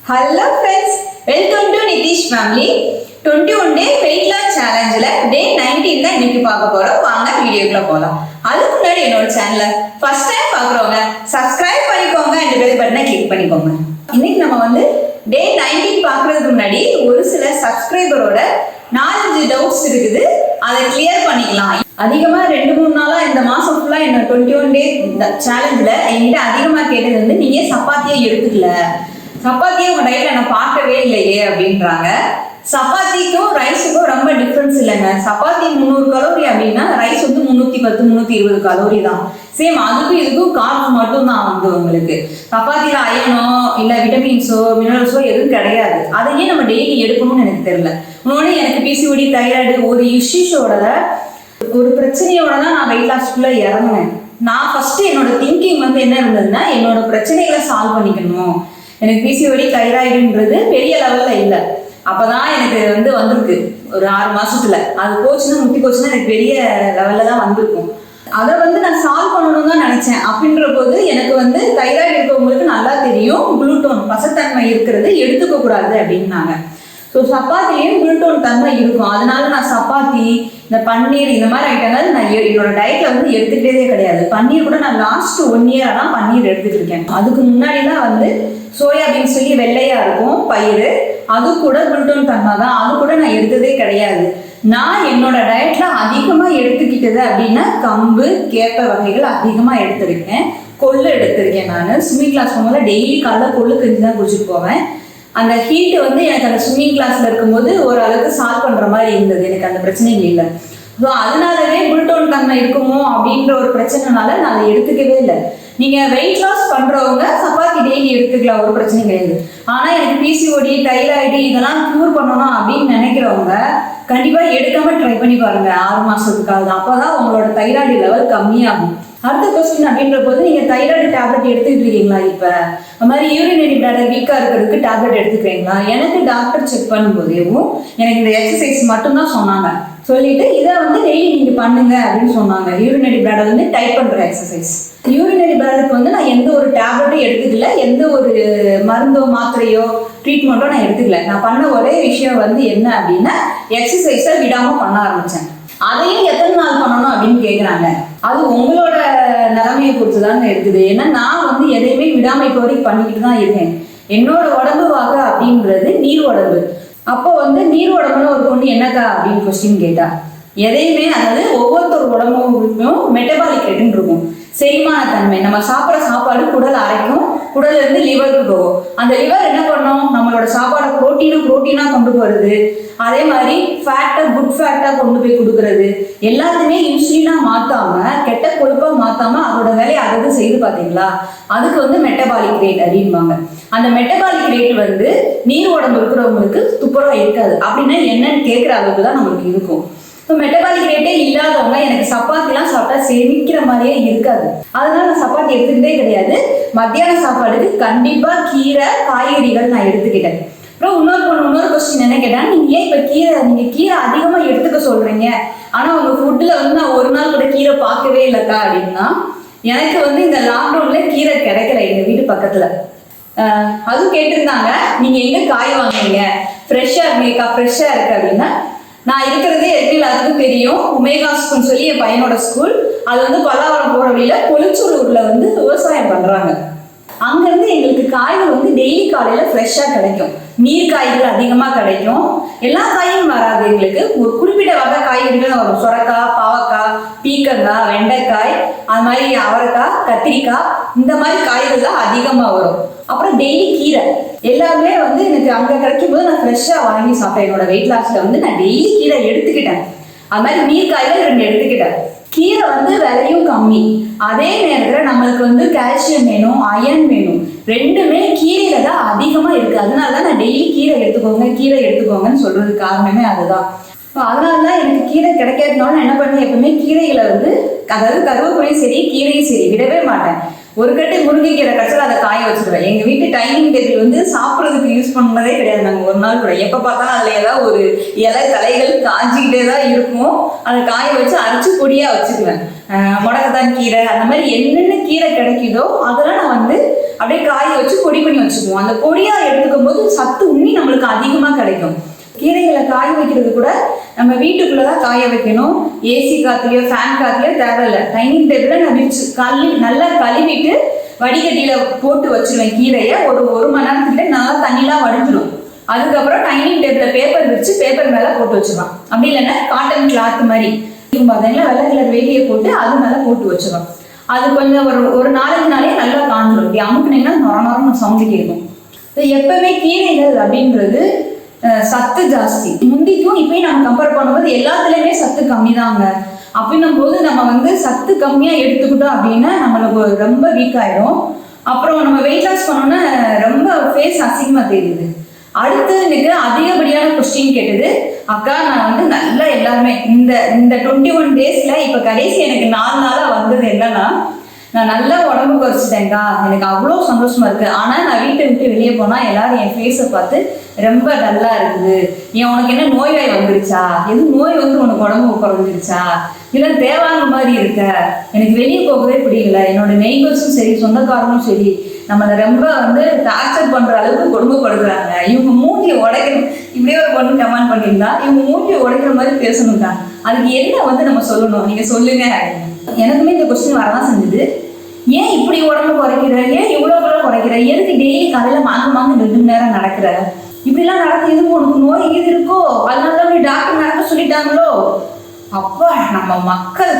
Hello friends, welcome to Nitish family. 21 day weight loss challenge day 19 தான் இன்னைக்கு பார்க்க போறோம். வாங்க வீடியோக்குள்ள போலாம். அதுக்கு முன்னாடி என்னோட சேனலை ஃபர்ஸ்ட் டைம் பார்க்குறவங்க சப்ஸ்கிரைப் பண்ணிக்கோங்க and bell பட்டனை கிளிக் பண்ணிக்கோங்க. இன்னைக்கு நம்ம டே 19 பார்க்கறதுக்கு முன்னாடி ஒரு சில சப்ஸ்கிரைபரோட 4-5 டவுட்ஸ் இருக்குது. அதை கிளியர் பண்ணிக்கலாம். அதிகமா 2-3 நாளா இந்த மாசம் ஃபுல்லா என்ன 21 டே சேலஞ்சில் என்கிட்ட அதிகமா கேட்டது நீங்க சப்பாத்தியை எடுத்துக்கல, சப்பாத்தியை உங்க டயட்ல நான் பார்க்கவே இல்லையே அப்படின்றாங்க. சப்பாத்திக்கும் ரைஸுக்கும் ரொம்ப டிஃப்ரென்ஸ் இல்லைங்க. சப்பாத்தி 300 கலோரி அப்படின்னா ரைஸ் 310-320 கலோரி தான். சேம் அதுக்கும் இதுக்கும் கார்ப்ஸ் மட்டும் தான் உங்களுக்கு. சப்பாத்தியில அயனோ இல்ல விட்டமின்ஸோ மினரல்ஸோ எதுவும் கிடையாது. அதையே நம்ம டெய்லி எடுக்கணும்னு எனக்கு தெரியல. இன்னொன்று எனக்கு பிசிஓடி தைராய்டு ஒரு இஷ்யூஸோட ஒரு பிரச்சனையோட தான் நான் வெயிட் லாஸ்க்குள்ள இறங்கினேன். நான் ஃபர்ஸ்ட் என்னோட திங்கிங் என்ன இருந்ததுன்னா என்னோட பிரச்சனைகளை சால்வ் பண்ணிக்கணும். எனக்கு பிசிஓடி தைராய்டுன்றது பெரிய லெவல்ல இல்லை. அப்பதான் எனக்கு வந்திருக்கு ஒரு 6 மாசத்துல. அது போச்சுன்னா முட்டி போச்சுன்னா எனக்கு பெரிய லெவல்ல தான் வந்திருக்கும். அதை நான் சால்வ் பண்ணணும்னு தான் நினைச்சேன். அப்படின்ற போது எனக்கு தைராய்டு இருக்கவங்களுக்கு நல்லா தெரியும் குளுட்டோன் பசத்தன்மை இருக்கிறது எடுத்துக்க கூடாது அப்படின்னாங்க. ஸோ சப்பாத்திலையும் குளுட்டோன் தன்மை இருக்கும். அதனால நான் சப்பாத்தி இந்த பன்னீர் இந்த மாதிரி ஐட்டங்கள் நான் என்னோட டயட்ல எடுத்துக்கிட்டதே கிடையாது. பன்னீர் கூட நான் லாஸ்ட் 1 இயரா தான் பன்னீர் எடுத்துட்டு இருக்கேன். அதுக்கு முன்னாடிலாம் சோயாபீன் சொல்லி வெள்ளையா இருக்கும் பயிர், அது கூட குளுட்டோன் தன்மை தான். அது கூட நான் எடுத்ததே கிடையாது. நான் என்னோட டயட்ல அதிகமா எடுத்துக்கிட்டது அப்படின்னா கம்பு கேப்ப வகைகள் அதிகமா எடுத்திருக்கேன். கொள்ளு எடுத்திருக்கேன். நான் ஸ்விம்மிங் கிளாஸ் போகும்போது டெய்லி காலைல கொள்ளு கஞ்சி தான் குடிச்சிட்டு போவேன். அந்த ஹீட் எனக்கு அந்த ஸ்விம்மிங் கிளாஸ்ல இருக்கும்போது ஓரளவுக்கு சால்வ் பண்ற மாதிரி இருந்தது. எனக்கு அந்த பிரச்சனைகள் இல்லை. ஸோ அதனாலவே குளுட்டோன் தன்மை இருக்குமோ அப்படின்ற ஒரு பிரச்சனைனால நான் அதை எடுத்துக்கவே இல்லை. நீங்க வெயிட் லாஸ் பண்றவங்க சப்பாத்தி டெய்லி எடுத்துக்கலாம், ஒரு பிரச்சனை கிடையாது. ஆனா எனக்கு பிசிஓடி தைராய்டு இதெல்லாம் கியூர் பண்ணணும் அப்படின்னு நினைக்கிறவங்க கண்டிப்பா எடுக்காம ட்ரை பண்ணி பாருங்க 6 மாசத்துக்காக. அப்பதான் உங்களோட தைராய்டு லெவல் கம்மியாகும். அடுத்த கொஸ்டின் அப்படின்ற போது நீங்க தைராய்டு டேப்லெட் எடுத்துக்கிட்டு இருக்கீங்களா? இப்ப அந்த மாதிரி யூரினரி பிளாடர் வீக்கா இருக்கிறதுக்கு டேப்லெட் எடுத்துக்கிறீங்களா? எனக்கு டாக்டர் செக் பண்ணும்போதேவும் எனக்கு இந்த எக்ஸசைஸ் மட்டும்தான் சொன்னாங்க. சொல்லிட்டு இதை டெய்லி நீங்க பண்ணுங்க அப்படின்னு சொன்னாங்க. யூரினரி பிளாடர் டைப் பண்ற எக்ஸசைஸ். யூரினரி பிளாடருக்கு நான் எந்த ஒரு டேப்லெட்டும் எடுத்துக்கல, எந்த ஒரு மருந்தோ மாத்திரையோ ட்ரீட்மெண்ட்டோ நான் எடுத்துக்கல. நான் பண்ண ஒரே விஷயம் என்ன அப்படின்னா எக்ஸசைஸை விடாம பண்ண ஆரம்பிச்சேன். அதையும் எத்தனை நாள் பண்ணணும் அப்படின்னு கேட்குறாங்க. அது உங்களோட நிலைமையை பொறுத்து தாங்க இருக்குது. ஏன்னா நான் எதையுமே விடாம இப்போ வரைக்கும் பண்ணிக்கிட்டு தான் இருக்கேன். என்னோட உடம்பு வாக அப்படின்றது நீர் உடம்பு. அப்போ நீர் உடம்புன்னு ஒரு பொண்ணு என்னக்கா அப்படின்னு கொஸ்டின் கேட்டா, எதையுமே அதாவது ஒவ்வொருத்தர் உடம்புக்கும் மெட்டபாலிக் ரேட்டுன்னு இருக்கும். செரிமான தன்மை, நம்ம சாப்பிட்ற சாப்பாடு குடல் அரைக்கும், குடல்ல இருந்து லிவருக்கு போகும். அந்த லிவர் என்ன பண்ணும், நம்மளோட சாப்பாடை புரோட்டீனா கொண்டு போறது, அதே மாதிரி ஃபேட்டை குட் ஃபேட்டா கொண்டு போய் கொடுக்கறது, எல்லாத்தையுமே இன்சுலினா மாத்தாம கெட்ட கொழுப்பா மாத்தாம அதோட வேலையை அதாவது செய்து பாத்தீங்களா, அதுக்கு மெட்டபாலிக் ரேட் அப்படின்பாங்க. அந்த மெட்டபாலிக் ரேட் நீர் உடம்பு இருக்கிறவங்களுக்கு துப்புரவா இருக்காது. அப்படின்னா என்னன்னு கேட்கிற அளவுக்கு தான் நம்மளுக்கு இருக்கும். இப்போ மெட்டபாலிக் ரேட்டே இல்லாதவங்க எனக்கு சப்பாத்திலாம் சாப்பிட்டா செமிக்கிற மாதிரியே இருக்காது, அதனால நான் சப்பாத்தி எடுத்துக்கிட்டே கிடையாது. மத்தியான சாப்பாடுக்கு கண்டிப்பா கீரை காய்கறிகள் நான் எடுத்துக்கிட்டேன். அப்புறம் இன்னொரு கொஸ்டின் என்ன கேட்டா, நீங்க ஏன் இப்ப நீங்க கீரை அதிகமா எடுத்துக்க சொல்றீங்க, ஆனா உங்க ஃபுட்ல நான் ஒரு நாள் கூட கீரை பார்க்கவே இல்லக்கா அப்படின்னா, எனக்கு இந்த லாக்டவுன்ல கீரை கிடைக்கல எங்க வீட்டு பக்கத்துல. அதுவும் கேட்டிருந்தாங்க நீங்க எங்க காய் வாங்குறீங்க, ஃப்ரெஷ்ஷா இருக்கு அப்படின்னா, நான் இருக்கிறதே எல்லாத்துக்கும் தெரியும் ஒமேகா ஸ்கூல்னு சொல்லி என் பையனோட ஸ்கூல். அது பல்லாவரம் போற வழியில பொலிச்சூர்ல விவசாயம் பண்றாங்க. அங்கிருந்து எங்களுக்கு காய்கள் டெய்லி காலையில ஃப்ரெஷ்ஷா கிடைக்கும். நீர் காய்கள் அதிகமா கிடைக்கும். எல்லா காயும் வராது, எங்களுக்கு ஒரு குறிப்பிட்ட வகை காய்கறிகள் வரும். சொரக்காய், பாவக்காய், பீக்கங்காய், வெண்டைக்காய், அது மாதிரி அவரைக்காய், கத்திரிக்காய், இந்த மாதிரி காய்கள் தான் அதிகமா வரும். அப்புறம் டெய்லி கீரை எல்லாமே எனக்கு அங்க கிடைக்கும் போது நான் ஃப்ரெஷ்ஷா வாங்கி சாப்பிட்டேன். என்னோட வெயிட் லாஸ்ல நான் டெய்லி கீரை எடுத்துக்கிட்டேன். அது மாதிரி நீர் காய்கள் 2 எடுத்துக்கிட்டேன். கீரை விலையும் கம்மி, அதே நேரத்துல நம்மளுக்கு கால்சியம் வேணும், அயன் வேணும், ரெண்டுமே கீரையில தான் அதிகமா இருக்கு. அதனாலதான் நான் டெய்லி கீரை எடுத்துக்கோங்கன்னு சொல்றதுக்கு காரணமே அதுதான். அதனாலதான் எனக்கு கீரை கிடைக்காதனால என்ன பண்ணேன், எப்பவுமே கீரைகளை அதாவது கருவேப்பிலையும் சரி கீரையும் சரி விடவே மாட்டேன். ஒரு கட்டு முருங்கைக்கீரை கடைசியில் அதை காய வச்சுருவேன். எங்கள் வீட்டு டைனிங் டேபிள் சாப்பிட்றதுக்கு யூஸ் பண்ணதே கிடையாது. நாங்கள் ஒரு நாள் கூட எப்போ பார்த்தாலும் அதில் ஏதாவது ஒரு இலை தலைகள் காஞ்சிக்கிட்டே தான் இருக்கும். அதை காய வச்சு அரைச்சி பொடியாக வச்சுக்குவேன். முடக்கத்தான் கீரை அந்த மாதிரி என்னென்ன கீரை கிடைக்குதோ அதெல்லாம் நான் அப்படியே காய வச்சு பொடி பண்ணி வச்சுக்குவோம். அந்த பொடியா எடுத்துக்கும் போது சத்து உண்ணி நம்மளுக்கு அதிகமா கிடைக்கும். கீரைகளை காய வைக்கிறது கூட நம்ம வீட்டுக்குள்ளதான் காய வைக்கணும். ஏசி காத்துலயோ ஃபேன் காத்துலயோ தேவையில்லை. டைனிங் டேபிள்ல நான் நல்லா கழுவிட்டு வடிகட்டியில போட்டு வச்சிருவேன். கீரையை ஒரு மணி நேரத்துக்கிட்ட நல்லா தண்ணிலாம் வடிஞ்சிடும். அதுக்கப்புறம் டைனிங் டேபிள்ல பேப்பர் வச்சு பேப்பர் மேல போட்டு வச்சிருவான். அப்படி இல்லைன்னா காட்டன் கிளாத் மாதிரி பார்த்தீங்கன்னா வெள்ளை கலர் வேலியை போட்டு அது மேல போட்டு வச்சிருவோம். அது கொஞ்சம் ஒரு 4 நாளே நல்லா காஞ்சிடும். இப்படி அமுக்குனீங்கன்னா நொர சவுண்டு கேட்கும். எப்பவுமே கீரைகள் அப்படின்றது சத்து ஜாஸ்தி. முந்திக்கும் இப்பயும் நம்ம கம்பேர் பண்ணும்போது எல்லாத்துலயுமே சத்து கம்மி தாங்க. அப்படின்னும் போது நம்ம சத்து கம்மியா எடுத்துக்கிட்டோம் அப்படின்னா நம்மளுக்கு ரொம்ப வீக் ஆயிடும். அப்புறம் நம்ம வெயிட் லாஸ் பண்ணோம்னா ரொம்ப ஃபேஸ் அசிங்கமா தெரியுது. அடுத்து எனக்கு அதிகப்படியான கொஸ்டின் கேட்டது, அக்கா நான் நல்லா எல்லாருமே இந்த 21 டேஸ்ல இப்ப கடைசி எனக்கு 4 நாளா வந்தது என்னன்னா, நான் நல்லா உடம்பு குறைச்சிட்டேன்க்கா, எனக்கு அவ்வளோ சந்தோஷமா இருக்கு. ஆனா நான் வீட்டை விட்டு வெளியே போனா எல்லாரும் என் ஃபேஸை பார்த்து ரொம்ப டல்லா இருக்குது, ஏன் உனக்கு என்ன நோய்வாய் வந்துருச்சா, எதுவும் நோய் உனக்கு உடம்பு குறைஞ்சிருச்சா, இல்லை தேவாங்க மாதிரி இருக்க, எனக்கு வெளியே போகவே பிடிக்கல, என்னோட நெய்பர்ஸும் சரி சொந்தக்காரங்களும் சரி நம்மளை ரொம்ப டார்ச்சர் பண்ற அளவுக்கு கொடுமைப்படுத்துறாங்க, இவங்க மூஞ்சியை உடைக்கணும். இப்படியே ஒரு பொண்ணு கமெண்ட் பண்ணியிருந்தா, இவங்க மூஞ்சியை உடைக்கிற மாதிரி பேசணும்க்கா, அதுக்கு என்ன நம்ம சொல்லணும், நீங்க சொல்லுங்க. எனக்குமே இந்த கொஸ்டின் வரதான் செஞ்சது. ஏன் இப்படி உடம்பு குறைக்கிற, ஏன் இவ்வளவு குறைக்கிற, எதுக்கு டெய்லி காலையில மாங்க 2 மணி நேரம் நடக்கிற, இப்படிலாம் நடக்க எதுவும் உனக்கு நோய் இது இருக்கோ, அதனால டாக்டர் நடக்க சொல்லிட்டாங்களோ. அப்பா நம்ம மக்கள்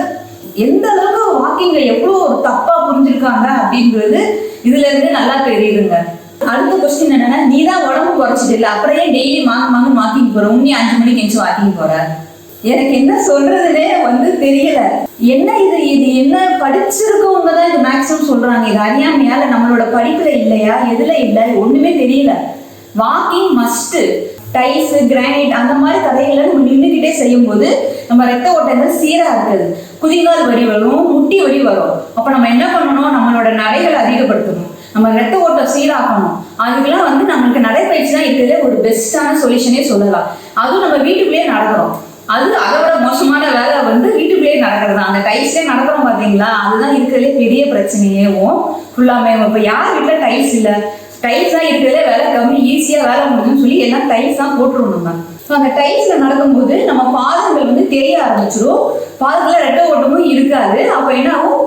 எந்த அளவுக்கு வாக்கிங்க எவ்வளவு ஒரு தப்பா புரிஞ்சிருக்காங்க அப்படின்றது இதுல இருந்து நல்லா தெரியுதுங்க. அடுத்த கொஸ்டின் என்னன்னா, நீ தான் உடம்பு குறைச்சிட்டு இல்லை, அப்புறம் ஏன் டெய்லி மாங்க வாக்கிங் போற, உன்னி 5 மணிக்கு எஞ்சி வாக்கிங் போற. எனக்கு என்ன சொல்றதுனே தெரியல. என்ன இது என்ன படிச்சிருக்கவங்க தான் இது மேக்ஸிமம் சொல்றாங்க. இது அறியாமையால நம்மளோட படிப்புல இல்லையா, எதுல இல்லை ஒண்ணுமே தெரியல. Walking must. டைல்ஸ் கிரானைட் அந்த மாதிரி கதைகளை நம்ம நின்றுகிட்டே செய்யும் போது நம்ம ரத்த ஓட்டங்கள் சீரா இருக்குது. குதிங்கால் வலி வரும், முட்டி வலி வரும். அப்ப நம்ம என்ன பண்ணணும், நம்மளோட நடைகளை அதிகப்படுத்தணும், நம்ம ரத்த ஓட்டம் சீராக்கணும். அதுக்கெல்லாம் நம்மளுக்கு நடைப்பயிற்சி தான் இருக்கிறதுல ஒரு பெஸ்டான சொல்யூஷனே சொல்லலாம். அதுவும் நம்ம வீட்டுக்குள்ளேயே நடக்கிறோம். அது அதோட மோசமான வேலை வீட்டுக்குள்ளேயே நடக்கிறது. அந்த டைல்ஸ்லேயே நடக்கிறோம் பார்த்தீங்களா, அதுதான் இருக்கிறதுலே பெரிய பிரச்சனையேவும் ஃபுல்லாமே. இப்போ யார் வீட்டில் டைல்ஸ் இல்லை, டைல்ஸ் தான் இருக்கிறதுல வேலை கம்மி, ஈஸியாக வேலை முடியும்னு சொல்லி எல்லாம் டைல்ஸ் தான் போட்டுருவோம். நம்ம அந்த டைல்ஸ்ல நடக்கும்போது நம்ம பாதங்கள் தெரிய ஆரம்பிச்சிடும், பாதத்துல ரெட்ட ஓட்டமும் இருக்காது. அப்ப என்ன ஆகும்,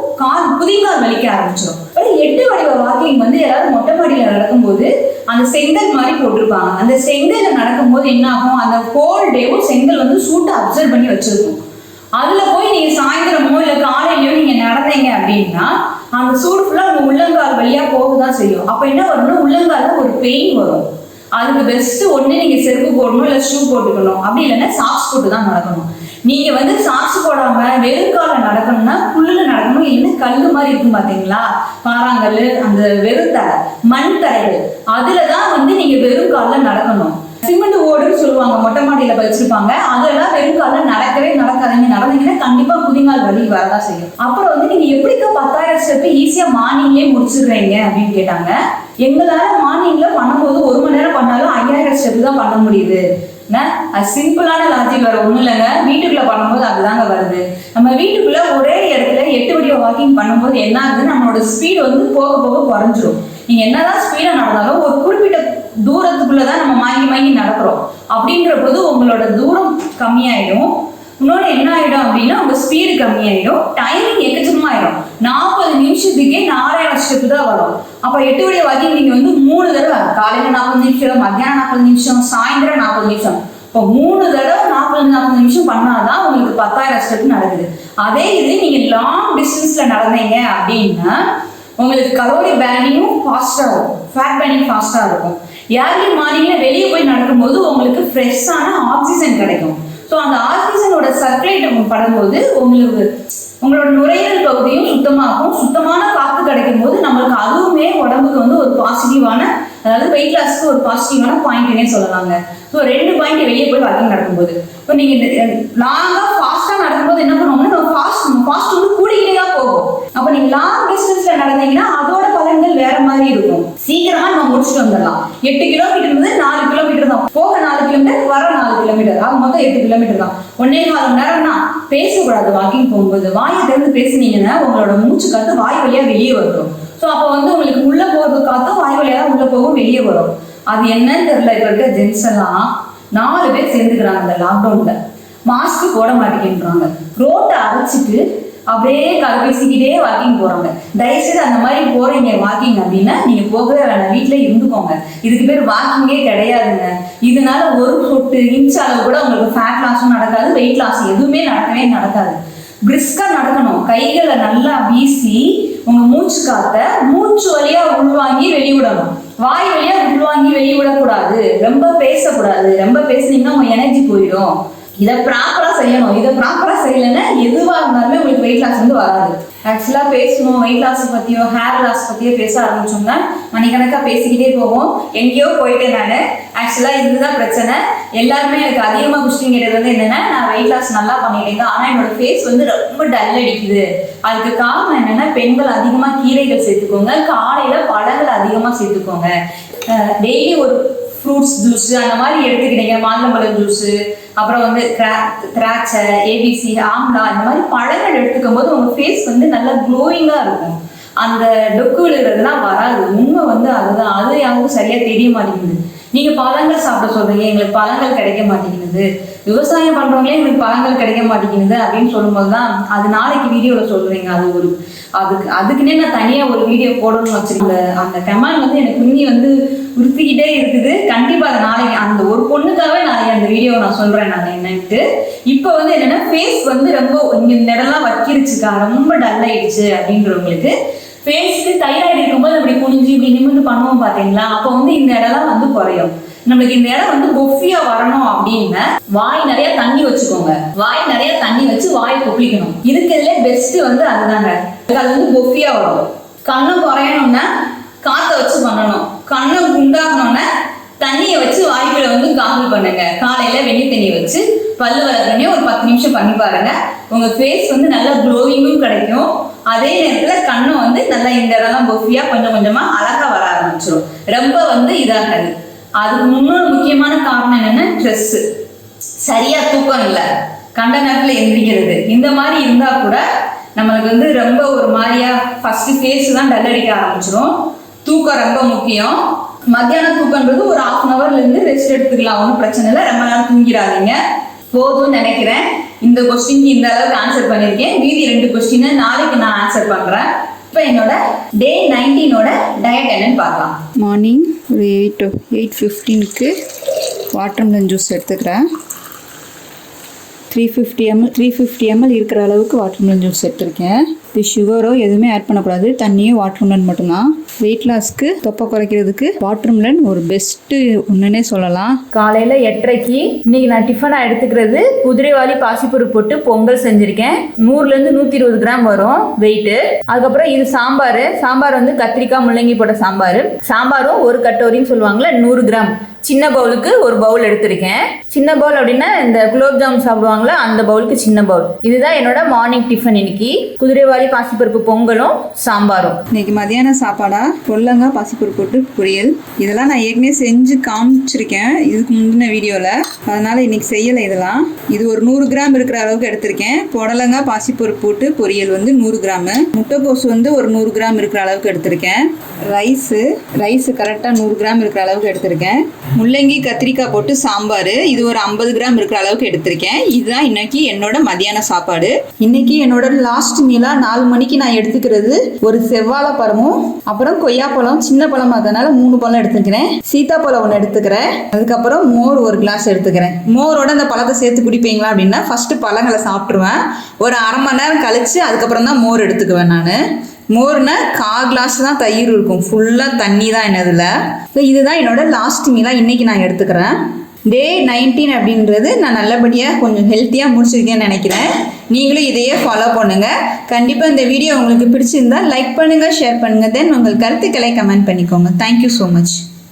குதிங்கால் வலிக்க ஆரம்பிச்சிடும். 8 வடிவ வாக்கிங் எல்லாரும் மொட்டை மாடியில நடக்கும்போது அந்த செங்கல் மாதிரி போட்டிருப்பாங்க. அந்த செங்கல்ல நடக்கும்போது என்ன ஆகும், அந்த ஹோல் டேவும் செங்கல் சூட்டை அப்சர்வ் பண்ணி வச்சிருக்கும். அதுல போய் நீங்க சாயந்தரமோ இல்ல காலையிலயோ நீங்க நடந்தீங்க அப்படின்னா அந்த சூடு ஃபுல்லா உங்க உள்ளங்கால் வழியா போகதான் செய்யும். அப்ப என்ன வரணும், உள்ளங்கால ஒரு பெயின் வரும். அதுக்கு பெஸ்ட் ஒண்ணு நீங்க செருப்பு போடணும், இல்ல ஷூ போட்டுக்கணும். அப்படி இல்லைன்னா சாக்ஸ் போட்டு தான் நடக்கணும். நீங்க சாக்ஸ் போடாம வெறுங்கால நடக்கணும்னா புல்லுல நடக்கணும், இல்லைன்னா கல்லு மாதிரி இருக்கும் பாத்தீங்களா, பாறாங்கல்லு, அந்த வெறுத்தரை மண் தரைகள், அதுலதான் நீங்க வெறுங்கால நடக்கணும். சிமெண்ட் ஓடுன்னு சொல்லுவாங்க, மொட்டை மாடியில வச்சிருப்பாங்க, அதெல்லாம் வெறுங்கால நடக்கவே நடக்காதீங்க. நடந்தீங்கன்னா கண்டிப்பா குதிங்கால் வலி வரதான் செய்யும். அப்புறம் நீங்க எப்படிக்கா 10,000 ஸ்டெப் ஈஸியா மார்னிங்லயே முடிச்சிடுறீங்க அப்படின்னு கேட்டாங்க. எங்களால மார்னிங்ல பண்ணும்போது 1 மணி நேரம் பண்ணாலும் 5000 ஸ்டெப் தான் பண்ண முடியுது. அது சிம்பிளான லாஜிக், வேற ஒண்ணும் இல்லைங்க. வீட்டுக்குள்ள பண்ணும்போது அதுதாங்க வருது. நம்ம வீட்டுக்குள்ள ஒரே இடத்துல 8 வடிவ வாக்கிங் பண்ணும்போது என்ன ஆகுது, நம்மளோட ஸ்பீடு போக போக குறைஞ்சிரும். நீங்க என்னதான் ஸ்பீடா நடந்தாலும் ஒரு குறிப்பிட்ட தூரத்துக்குள்ளதான் நம்ம வாங்கி நடக்கிறோம். அப்படின்ற போது உங்களோட தூரம் கம்மியாயிடும். இன்னொன்று என்ன ஆயிடும் அப்படின்னா உங்க ஸ்பீடு கம்மியாயிடும், டைமிங் எக்கச்சக்கமா ஆயிடும். 40 நிமிஷத்துக்கே 4000 ஸ்டெப் தான் வரும். அப்ப 8 வடிவ வாக்கிங் நீங்க 3 தடவை, காலையில 40 நிமிஷம், மத்தியானம் 40 நிமிஷம், சாயந்தரம் 40 நிமிஷம், இப்போ 3 தடவை 40 நிமிஷம் பண்ணாதான் உங்களுக்கு 10,000 ஸ்டெப் நடக்குது. அதே இது நீங்க லாங் டிஸ்டன்ஸ்ல நடந்தீங்க அப்படின்னா உங்களுக்கு கலோரி பேர்னிங்கும் ஃபாஸ்டா இருக்கும், ஃபேட் பேர்னிங் ஃபாஸ்டா இருக்கும். ஏர்லி மார்னிங்ல வெளியே போய் நடக்கும்போது உங்களுக்கு ஃப்ரெஷ்ஷான ஆக்சிஜன் கிடைக்கும். ஸோ அந்த ஆக்சிஜனோட சர்க்குலேட் படும்போது உங்களோட நுரையீரல் பகுதியும் சுத்தமாகும். சுத்தமான காற்று கிடைக்கும் போது நம்மளுக்கு அதுவுமே உடம்புக்கு ஒரு பாசிட்டிவான, அதாவது வெயிட் லாஸ்க்கு ஒரு பாசிட்டிவான பாயிண்ட்னே சொல்லலாங்க. ஸோ 2 பாயிண்ட் வெளியே போய் வாக்கிங் நடக்கும்போது, இப்போ நீங்க லாங்கா ஃபாஸ்டா நடக்கும்போது என்ன பண்ணுவோம்னா நம்ம ஃபாஸ்ட் கூடிக்கிட்டே தான் போகும். அப்போ நீங்க லாங் டிஸ்டன்ஸ்ல நடந்தீங்கன்னா அதோட பலன்கள் வேற மாதிரி இருக்கும். சீக்கிரமா நம்ம முடிச்சுட்டு வந்துடலாம். 8 கிலோமீட்டர் 4 கிலோமீட்டர் தான், போக 4 கிலோமீட்டர், வர 4 கிலோமீட்டர், ஆக மொத்தம் 8 கிலோமீட்டர் தான். 1.25 மணி நேரம் தான். பேசக்கூடாது வாக்கிங் போகும்போது. வாயை திறந்து பேசுனீங்கன்னா உங்களோட மூச்சு காத்து வாய் வழியா வெளியே வந்துடும். ஸோ அப்போ வந்து உங்களுக்கு உள்ள போகிறது காத்தும் வாய் வழியாக தான் உள்ள போகும், வெளியே வரும். அது என்னன்னு தெரியல. இப்போ இருக்க ஜென்ஸ் எல்லாம் 4 பேர் சேர்ந்துக்கிறாங்க இந்த லாக்டவுன்ல. மாஸ்க் போட மாட்டேங்கிறாங்க, ரோட்டை அரைச்சிட்டு அப்படியே கதை பேசிக்கிட்டே வாக்கிங் போறாங்க. தயவுசெய்து அந்த மாதிரி போறீங்க வாக்கிங் அப்படின்னா நீங்க போகவே வேணாம், வீட்டிலே இருந்துக்கோங்க. இதுக்கு பேர் வாக்கிங்கே கிடையாதுங்க. இதனால ஒரு சொட்டு இன்ச் அளவு கூட உங்களுக்கு ஃபேட் லாஸும் நடக்காது, வெயிட் லாஸ் எதுவுமே நடக்கவே நடக்காது. பிரிஸ்கா நடக்கணும், கைகளை நல்லா வீசி உங்க மூச்சு காத்த மூச்சு வழியா உள்வாங்கி வெளிவிடணும். வாய் வழியா உள்வாங்கி வெளிவிடக்கூடாது. ரொம்ப பேசக்கூடாது. ரொம்ப பேசுனீங்கன்னா உங்க எனர்ஜி போயிடும். இதை ப்ராப்பரா செய்யணும். இதை ப்ராப்பரா செய்யலைன்னா எதுவா இருந்தாலுமே உங்களுக்கு வெயிட் லாஸ் வந்து வராது. ஆக்சுவலா பேசணும், வெயிட் லாஸ் பத்தியோ ஹேர் லாஸ் பத்தியோ பேச ஆரம்பிச்சோம்னா மணிக்கணக்கா பேசிக்கிட்டே போவோம். எங்கேயோ போயிட்டேன் நான். ஆக்சுவலா இதுதான் பிரச்சனை. எல்லாருமே எனக்கு அதிகமா கொஸ்டின் கேட்டது வந்து என்னன்னா, நான் வெயிட் லாஸ் நல்லா பண்ணிட்டேங்க, ஆனா என்னோட ஃபேஸ் வந்து ரொம்ப டல் அடிக்குது. அதுக்கு காரணம் என்னன்னா, பெண்கள் அதிகமா கீரைகள் சேர்த்துக்கோங்க, காலையில பழங்கள் அதிகமா சேர்த்துக்கோங்க, டெய்லி ஒரு ஃப்ரூட்ஸ் ஜூஸ் அந்த மாதிரி எடுத்துக்கிட்டீங்க, மாதுளம்பழம் ஜூஸு, அப்புறம் வந்து திராட்சை, ஏபிசி, ஆம்லா இந்த மாதிரி பழங்கள் எடுத்துக்கும் போது உங்க ஃபேஸ் வந்து நல்லா க்ளோயிங்காக இருக்கும். அந்த டொக்கு விழுகிறதுலாம் வராது. உண்மை வந்து அதுதான். அது யாருக்கும் சரியா தெரிய மாட்டேங்குது. நீங்க பழங்கள் சாப்பிட சொல்றீங்க, எங்களுக்கு பழங்கள் கிடைக்க மாட்டேங்குது, விவசாயம் பண்றவங்களே எங்களுக்கு பழங்கள் கிடைக்க மாட்டேங்குது அப்படின்னு சொல்லும்போது தான் அது நாளைக்கு வீடியோல சொல்றீங்க. அது ஒரு அதுக்குன்னே நான் தனியா ஒரு வீடியோ போடணும்னு வச்சிருக்கேன். அந்த கமெண்ட் வந்து எனக்கு இன்னி வந்து உறுத்திக்கிட்டே இருக்குது. கண்டிப்பா அதை நாளைக்கு அந்த ஒரு பொண்ணுக்காகவே நாளைக்கு அந்த வீடியோவை நான் சொல்றேன் நான் என்னன்ட்டு. இப்போ வந்து என்னன்னா, ஃபேஸ் வந்து ரொம்ப இந்த இடம்லாம் வக்கிருச்சுக்கா, ரொம்ப டல் ஆயிடுச்சு அப்படின்றவங்களுக்கு ஃபேஸ்க்கு தைராய்டு இருக்கும்போது அப்படி குனிஞ்சு இப்படி நிமிர்ந்து பண்ணுவோம் பாத்தீங்களா, அப்போ வந்து இந்த இடம்லாம் வந்து குறையும். நம்மளுக்கு இந்த இடம் வந்து பொஃபியா வரணும் அப்படின்னா வாய் நிறைய தண்ணி வச்சுக்கோங்க. வாய் நிறைய தண்ணி வச்சு வாய் கொப்பளிக்கணும். இருக்கிறதுல பெஸ்ட் வந்து அதுதாங்க. அது வந்து பொஃபியா வரும். கண்ணு குறையணும்னா காத்த வச்சு பண்ணணும். கண்ணை குண்டாகணும்னா தண்ணியை வச்சு வாய்க்குள்ள வந்து காங்கல் பண்ணுங்க. காலையில வெந்நீர் தண்ணி வச்சு பல்லு வளர்க்கறனே ஒரு 10 நிமிஷம் பண்ணி பாருங்க. உங்க ஃபேஸ் வந்து நல்லா க்ளோவிங்கும் கிடைக்கும். அதே நேரத்துல கண்ணு வந்து நல்லா இந்த இடம்லாம் பொஃபியா கொஞ்சம் கொஞ்சமா அழகா வர ஆரம்பிச்சிடும். ரொம்ப வந்து இதாகாது. அதுக்கு முன்னொரு முக்கியமான காரணம் என்னன்னா, ஸ்ட்ரெஸ், சரியா தூக்கம் இல்லை, கண்ட நேரத்துல எந்திரிக்கிறது, இந்த மாதிரி இருந்தா கூட நம்மளுக்கு வந்து ரொம்ப ஒரு மாதிரியா ஃபர்ஸ்ட் ஃபேஸ் தான் டல் அடிக்க ஆரம்பிச்சிடும். தூக்கம் ரொம்ப முக்கியம். மத்தியானம் தூக்கன்றது ஒரு 1/2 hourல இருந்து ரெஸ்ட் எடுத்துக்கலாம், ஒன்றும் பிரச்சனை இல்லை. ரொம்ப நேரம் தூங்கிடாதீங்க. போதும்னு நினைக்கிறேன். இந்த கொஸ்டினுக்கு இந்த அளவுக்கு ஆன்சர் பண்ணியிருக்கேன். மீதி 2 கொஸ்டினை நாளைக்கு நான் ஆன்சர் பண்றேன். இப்போ என்னோட டே 19ஓட டயட் என்னன்னு பார்க்கலாம். மார்னிங் ஒரு 8:15க்கு வாட்டர்மெலன் ஜூஸ் எடுத்துக்கிறேன். 350 ml இருக்கிற அளவுக்கு வாட்டர்மெலன் ஜூஸ் எடுத்துருக்கேன். இது சுகரோ எதுவுமே ஆட் பண்ணக்கூடாது, தண்ணியும் வாட்டர்மெலன் மட்டும்தான். வெயிட் லாஸ்க்கு, தொப்பை குறைக்கிறதுக்கு வாட்டர்மெலன் ஒரு பெஸ்ட்டு ஒன்றுனே சொல்லலாம். காலையில் 8:30க்கு இன்னைக்கு நான் டிஃபனாக எடுத்துக்கிறது குதிரைவாலி பாசிப்பருப்பு போட்டு பொங்கல் செஞ்சுருக்கேன். 100-120 கிராம் வரும் வெயிட்டு. அதுக்கப்புறம் இது சாம்பார் வந்து கத்திரிக்காய் முள்ளங்கி போட்ட சாம்பாரும் ஒரு கட்டோரின்னு சொல்லுவாங்கள்ல, 100 கிராம். சின்ன பவுலுக்கு ஒரு பவுல் எடுத்திருக்கேன். சின்ன பவுல் அப்படின்னா இந்த குலோப் ஜாமுன் சாப்பிடுவாங்களா, அந்த பவுலுக்கு சின்ன பவுல். இதுதான் என்னோட மார்னிங் டிஃபன் இன்னைக்கு. குதிரைவாலி பாசிப்பருப்பு பொங்கலும் சாம்பாரும். இன்னைக்கு மதியான சாப்பாடா பொல்லங்காய் பாசிப்பருப்பு போட்டு பொரியல். இதெல்லாம் நான் ஏற்கனவே செஞ்சு காமிச்சிருக்கேன் இதுக்கு முந்தின வீடியோவில், அதனால இன்னைக்கு செய்யலை இதெல்லாம். இது ஒரு 100 கிராம் இருக்கிற அளவுக்கு எடுத்திருக்கேன். புடலங்காய் பாசிப்பருப்பு போட்டு பொரியல் வந்து 100 கிராமு. முட்டைக்கோசு வந்து ஒரு 100 கிராம் இருக்கிற அளவுக்கு எடுத்திருக்கேன். ரைஸு கரெக்டாக 100 கிராம் இருக்கிற அளவுக்கு எடுத்திருக்கேன். முள்ளங்கி கத்திரிக்காய் போட்டு சாம்பார், இது ஒரு 50 கிராம் இருக்கிற அளவுக்கு எடுத்திருக்கேன். இதுதான் இன்னைக்கு என்னோட மதியான சாப்பாடு. இன்னைக்கு என்னோட லாஸ்ட் மீலா 4 மணிக்கு நான் எடுத்துக்கிறது ஒரு செவ்வாழை பழமும் அப்புறம் கொய்யாப்பழம், சின்ன பழம் அதனால 3 பழம் எடுத்துக்கிறேன். சீத்தாப்பழம் 1 எடுத்துக்கிறேன். அதுக்கப்புறம் மோர் 1 கிளாஸ் எடுத்துக்கிறேன். மோரோட அந்த பழத்தை சேர்த்து குடிப்பீங்களா அப்படின்னா ஃபர்ஸ்ட் பழங்களை சாப்பிட்ருவேன். ஒரு அரை மணி நேரம் கழிச்சு அதுக்கப்புறம் தான் மோர் எடுத்துக்குவேன் நான். மோர்னா 1/4 கிளாஸ் தான் தயிர் இருக்கும், ஃபுல்லாக தண்ணி தான் என்னதில். ஸோ இதுதான் என்னோட லாஸ்ட் மீலாக இன்றைக்கி நான் எடுத்துக்கிறேன். டே 19 அப்படின்றது நான் நல்லபடியாக கொஞ்சம் ஹெல்த்தியாக முடிச்சிருக்கேன்னு நினைக்கிறேன். நீங்களும் இதையே ஃபாலோ பண்ணுங்கள். கண்டிப்பாக இந்த வீடியோ உங்களுக்கு பிடிச்சிருந்தா லைக் பண்ணுங்கள், ஷேர் பண்ணுங்கள், தென் உங்கள் கருத்துக்களை கமெண்ட் பண்ணிக்கோங்க. Thank you so much.